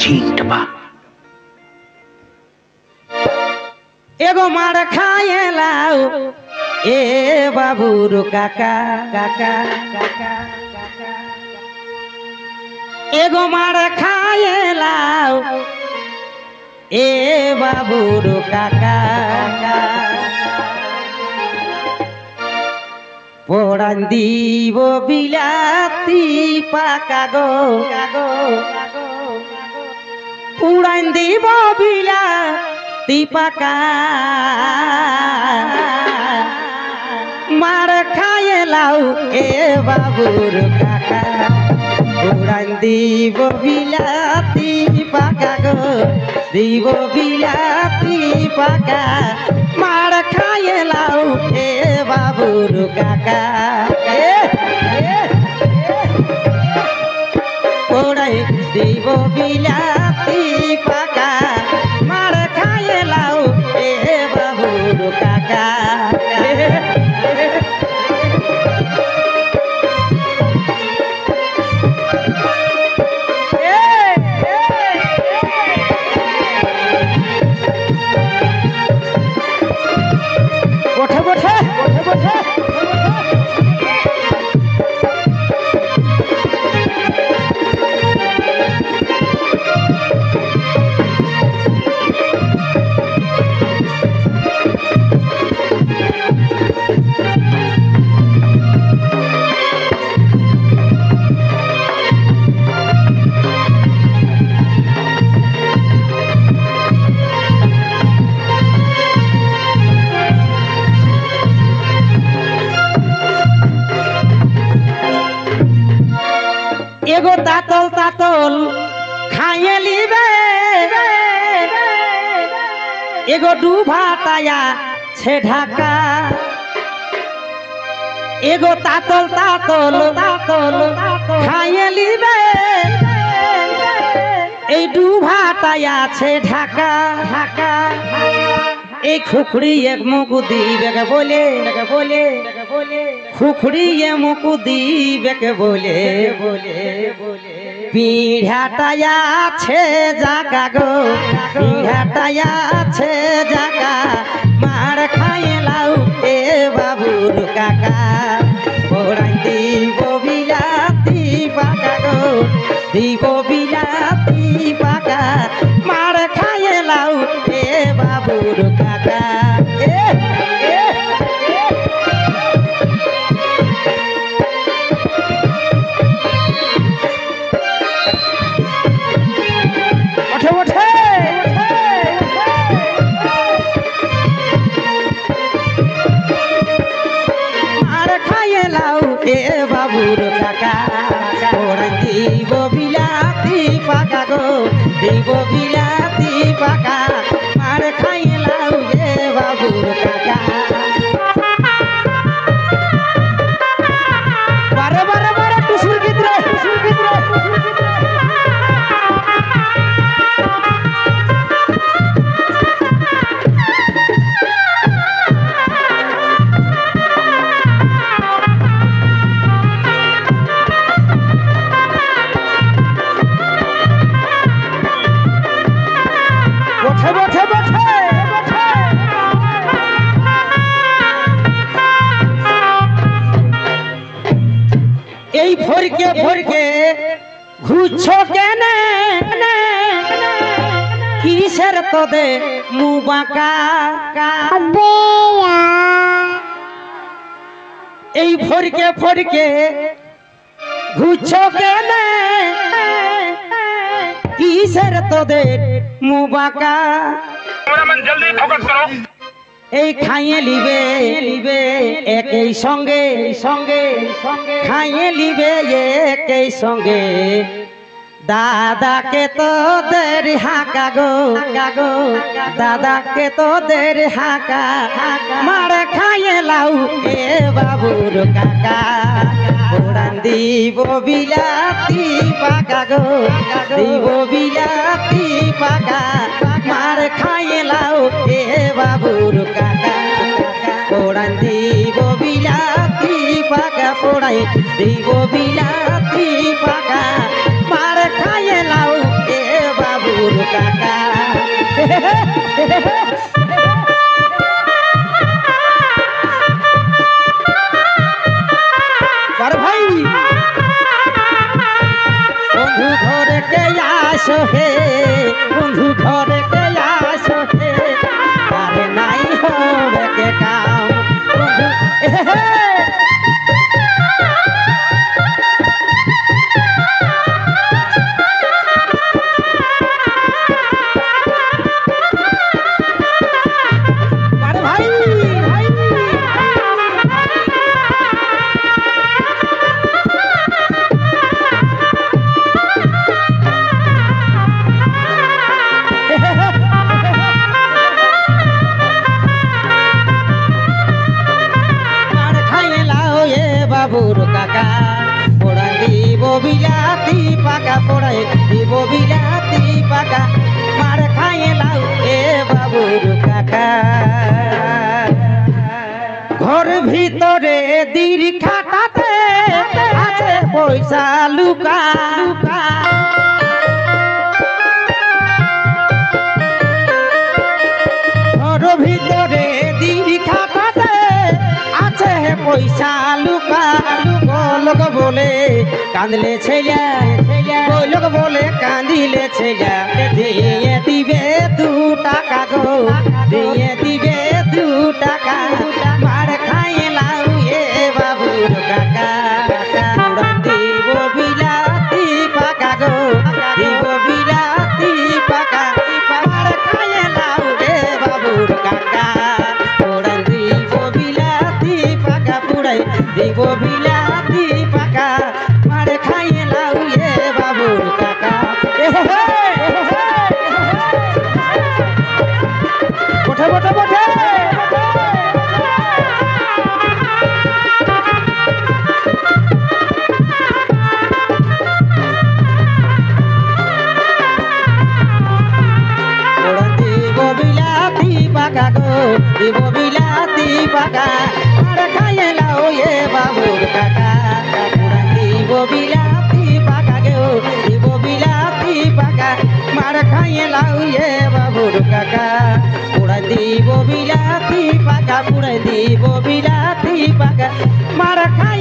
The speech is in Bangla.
চিন্তা एगो मार खाए लाओ ए बाबूर काका काका काका एगो मार खाए लाओ ए बाबूर काका पोड़ान दीब बिलाती पाका गो पोड़ान दीब बिलाती पाका मार खाए लाओ ए बाबूर काका पोड़ान दीब बिलाती पाका गो दीब बिलाती पाका मार खाए लाओ ए बाबूर काका पोड़ाई दीब बिलाती पाका मार खाए लाओ ए बाबूर काका एगो तातल तातल खाए लीबे एगो डूबा ताया छे ढाका एगो तातल तातल तातल खाए लीबे ए डूबा ताया छे ढाका ढाका एक खुखड़ी एक मुकुदी बेके बोले खुखड़ी ये मुकुदी बेके बोले पीढ़ाटाया छे जाका गो पीढ़ाटाया छे जाका मार खाए लाऊ ए बाबूर काका पोड़ाई दीब बिलाती पाका गो दीब बिलाती पाका मार खाए लाऊ ए बाबूर काका बाबूर काका पोड़ाई दीब बिलाती पाका गो दीब बिलाती पाका मार खाए लाऊ ए बाबूर काका बारे बारे बारे टुसुर गिद्रे भरके घुरछो केने किसेर तोदे मुँह बाঁকা এই ভরকে ঘুরছো কেনে কিসের তোদের মুँह বাঁকা जल्दी फोकस करो এই খাইয়ে লিবে একই সঙ্গে খাইয়ে লিবে একই সঙ্গে দাদাকে তোদের হাঁকা গো দাদাকে তোদের হাঁকা মার খাইয়ে লাউ এ বাবুর কাকা পোড়ান দিব বিলাতি পাকা গো দিব বিলাতি পাকা মার খাইয়ে লাউ এ বাবুর কাকা পোড়ান দিব বিলাতি পাকা পোড়াই দিব বিলাতি পাকা মার খাইয়ে লাউ এ বাবুর ঘরে কে আসো হে বন্ধু ঘরে কে আসো হে আরে নাই হবে কে কাম বন্ধু আরে ভাই ভাই বাবুর কাকা পোড়াই দিব বিলাতি পাকা পোড়াই দিব বিলাতি পাকা মার খাইয়ে লাউ এ বাবুর কাকা ঘর ভিতরে দির খাটাতে আছে পয়সা লুকা লুকা ঘর ভিতরে দির খাটাতে আছে পয়সা লুকা লোক বলে কাঁদলে ছেলে লোক বলে কাঁদিলে ছেলে দিয়ে দিবে 2 টাকা গো দিয়ে দিবে 2 টাকা মার খাইয়ে লাউ এ বাবুর কাকা উড়ান দিব বিলাতি পাকা গো দিব বিলাতি পাকা মার খাইয়ে লাউ এ বাবুর কাকা উড়ান দিব বিলাতি পাকা পুড়াই দিব বিলাতি পাকা মার খাইয়ে লাউ এ বাবুর কাকা বটে বটে বটে দিব বিলাতি পাকা গো দিব বিলাতি পাকা মার খাইয়ে লাউ এ বাবুর কাকা দিব বিলাতি পাকা গো দিব বিলাতি পাকা মার খাইয়ে লাউ এ বাবুর কাকা পুরাই দিব বিলাতি পাকা পুরাই দিব বিলাতি পাকা মার খাই